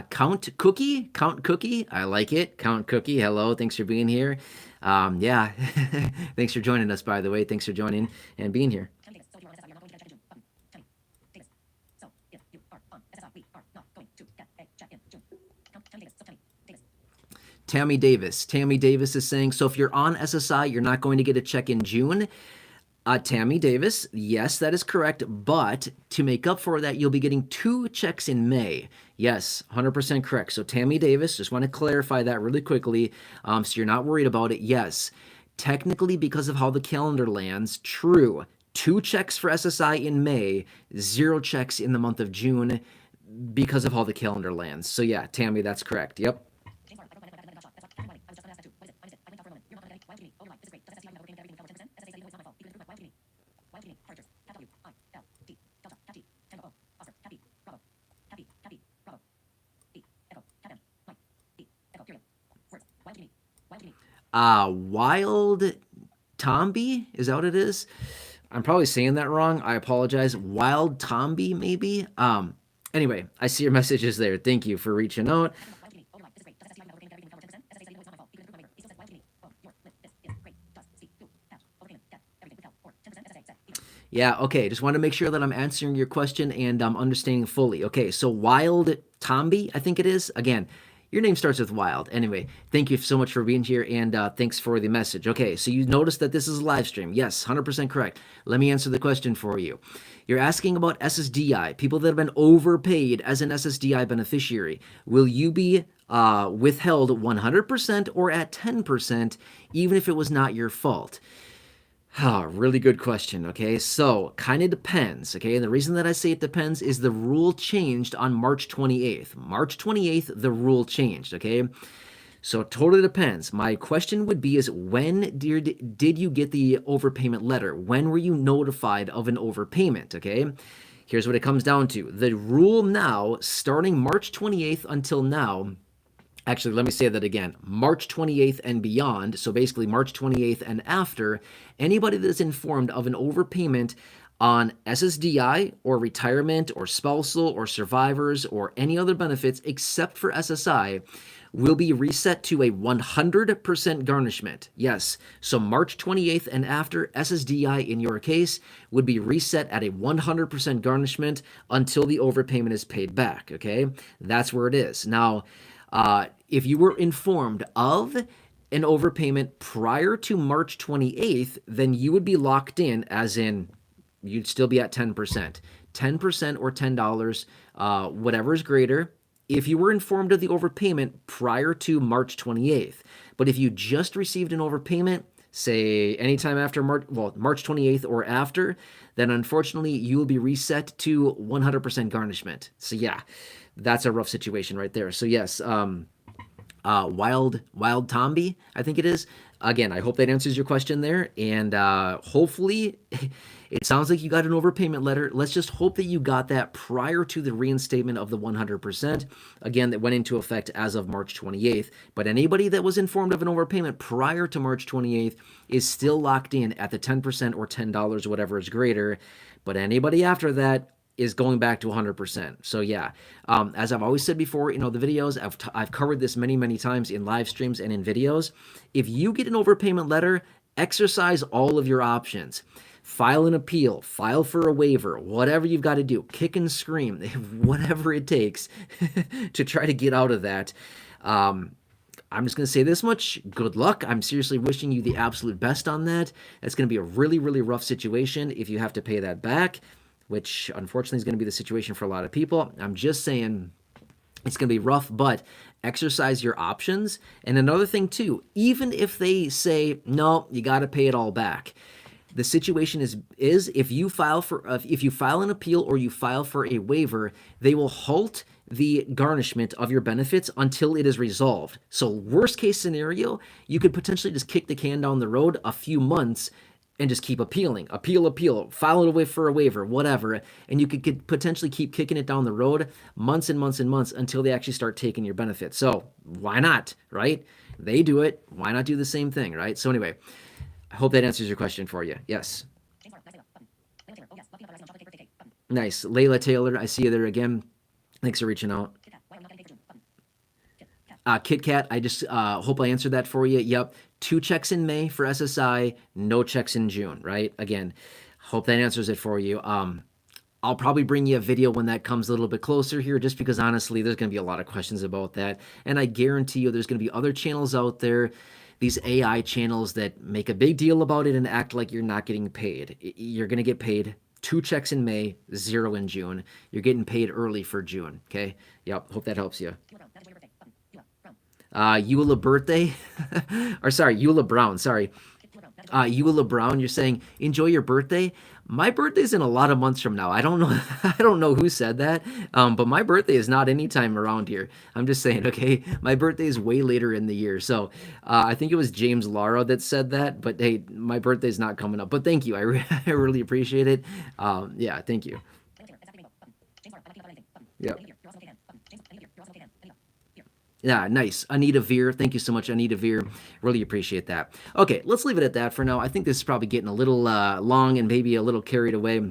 Count Cookie. I like it. Count Cookie. Hello. Thanks for being here. Yeah. Thanks for joining us, by the way. Thanks for joining and being here. Tammy Davis. Tammy Davis is saying, so if you're on SSI, you're not going to get a check in June. Tammy Davis, yes, that is correct. But to make up for that, you'll be getting 2 checks in May. Yes, 100% correct. So Tammy Davis, just want to clarify that really quickly, so you're not worried about it. Yes, technically because of how the calendar lands, true. 2 checks for SSI in May, 0 checks in the month of June because of how the calendar lands. So yeah, Tammy, that's correct. Yep. Wild Tomby, is that what it is? I'm probably saying that wrong. I apologize. Wild Tomby, maybe? Anyway, I see your messages there. Thank you for reaching out. Yeah, okay. Just want to make sure that I'm answering your question and I'm understanding fully. Okay, so Wild Tomby, I think it is. Again, your name starts with Wild. Anyway, thank you so much for being here, and thanks for the message. Okay, so you noticed that this is a live stream. Yes, 100% correct. Let me answer the question for you. You're asking about SSDI, people that have been overpaid as an SSDI beneficiary. Will you be withheld 100% or at 10%, even if it was not your fault? Really good question. Okay, so kind of depends. Okay, and the reason that I say it depends is the rule changed on March 28th. March 28th, the rule changed. Okay, so it totally depends. My question would be is when did you get the overpayment letter? When were you notified of an overpayment? Okay, here's what it comes down to. The rule now, starting March 28th until now. Actually, let me say that again. March 28th and beyond, so basically March 28th and after, anybody that is informed of an overpayment on SSDI or retirement or spousal or survivors or any other benefits except for SSI will be reset to a 100% garnishment. Yes, so March 28th and after, SSDI in your case would be reset at a 100% garnishment until the overpayment is paid back, okay? That's where it is. Now, if you were informed of an overpayment prior to March 28th, then you would be locked in, as in you'd still be at 10%. 10% or $10, whatever is greater, if you were informed of the overpayment prior to March 28th. But if you just received an overpayment, say anytime after March 28th or after, then unfortunately you will be reset to 100% garnishment. So yeah, that's a rough situation right there. So yes, Wild Tomby, I think it is. Again, I hope that answers your question there, and hopefully, it sounds like you got an overpayment letter. Let's just hope that you got that prior to the reinstatement of the 100%. Again, that went into effect as of March 28th. But anybody that was informed of an overpayment prior to March 28th is still locked in at the 10% or $10, whatever is greater. But anybody after that is going back to 100%. So yeah, as I've always said before, the videos, I've covered this many times in live streams and in videos. If you get an overpayment letter, exercise all of your options. File an appeal, file for a waiver, whatever you've got to do, kick and scream, whatever it takes to try to get out of that. I'm just going to say this much. Good luck. I'm seriously wishing you the absolute best on that. That's going to be a really rough situation if you have to pay that back, which unfortunately is going to be the situation for a lot of people. I'm just saying it's going to be rough, but exercise your options. And another thing too, even if they say, no, you got to pay it all back, the situation is if you file an appeal or you file for a waiver, they will halt the garnishment of your benefits until it is resolved. So worst case scenario, you could potentially just kick the can down the road a few months and just keep appealing, appeal, file it away for a waiver, whatever, and you could potentially keep kicking it down the road months and months until they actually start taking your benefits. So why not, right? They do it. Why not do the same thing, right? So anyway, I hope that answers your question for you. Yes. Nice. Layla Taylor, I see you there again. Thanks for reaching out. Kit Kat, I just hope I answered that for you. Yep. 2 checks in May for SSI, no checks in June, right? Again, hope that answers it for you. I'll probably bring you a video when that comes a little bit closer here, just because honestly, there's going to be a lot of questions about that. And I guarantee you there's going to be other channels out there, these AI channels that make a big deal about it and act like you're not getting paid. You're going to get paid. 2 checks in May, 0 in June. You're getting paid early for June, okay? Yep, hope that helps you. Eula birthday, or sorry, Eula Brown, sorry. Eula Brown, you're saying, enjoy your birthday. My birthday's in a lot of months from now. I don't know, I don't know who said that, but my birthday is not anytime around here. I'm just saying, okay, my birthday is way later in the year. So I think it was James Lara that said that, but hey, my birthday's not coming up. But thank you, I really appreciate it. Yeah, thank you. Yep. Yeah, nice. Anita Veer, thank you so much, Anita Veer. Really appreciate that. Okay, let's leave it at that for now. I think this is probably getting a little long and maybe a little carried away.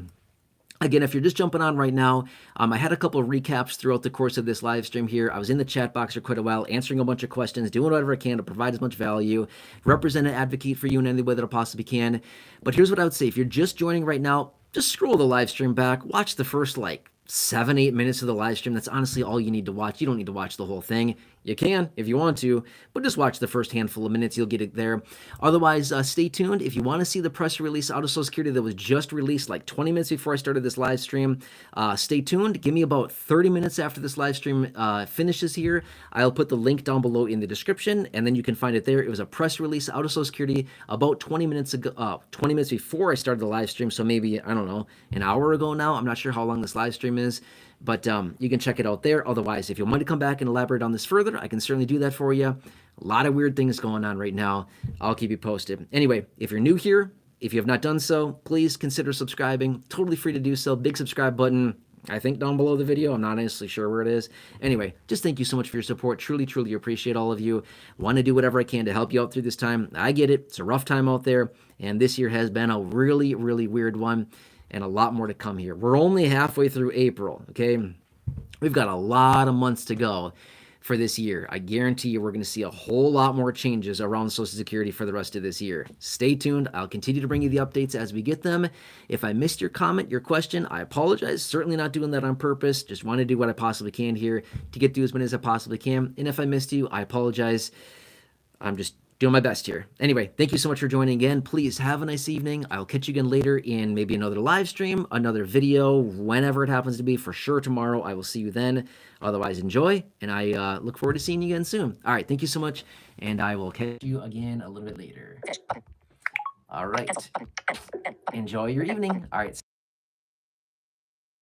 Again, if you're just jumping on right now, I had a couple of recaps throughout the course of this live stream here. I was in the chat box for quite a while, answering a bunch of questions, doing whatever I can to provide as much value, represent and advocate for you in any way that I possibly can. But here's what I would say. If you're just joining right now, just scroll the live stream back, watch the first 7-8 minutes of the live stream. That's honestly all you need to watch. You don't need to watch the whole thing. You can if you want to, but just watch the first handful of minutes. You'll get it there. Otherwise, stay tuned. If you want to see the press release out of Social Security that was just released like 20 minutes before I started this live stream, stay tuned. Give me about 30 minutes after this live stream finishes here. I'll put the link down below in the description, and then you can find it there. It was a press release out of Social Security about 20 minutes ago, 20 minutes before I started the live stream. So maybe, I don't know, an hour ago now. I'm not sure how long this live stream is. But you can check it out there. Otherwise, if you want to come back and elaborate on this further, I can certainly do that for you. A lot of weird things going on right now. I'll keep you posted. Anyway, if you're new here, if you have not done so, please consider subscribing. Totally free to do so. Big subscribe button, I think, down below the video. I'm not honestly sure where it is. Anyway, just thank you so much for your support. Truly, truly appreciate all of you. Want to do whatever I can to help you out through this time. I get it. It's a rough time out there. And this year has been a really, really weird one. And a lot more to come here. We're only halfway through April, okay? We've got a lot of months to go for this year. I guarantee you we're going to see a whole lot more changes around Social Security for the rest of this year. Stay tuned. I'll continue to bring you the updates as we get them. If I missed your comment, your question, I apologize. Certainly not doing that on purpose. Just want to do what I possibly can here to get through as many as I possibly can. And if I missed you, I apologize. I'm just doing my best here. Anyway, thank you so much for joining again. Please have a nice evening. I'll catch you again later in maybe another live stream, another video, whenever it happens to be. For sure tomorrow. I will see you then. Otherwise, enjoy, and I look forward to seeing you again soon. All right, thank you so much, and I will catch you again a little bit later. All right. Enjoy your evening. All right.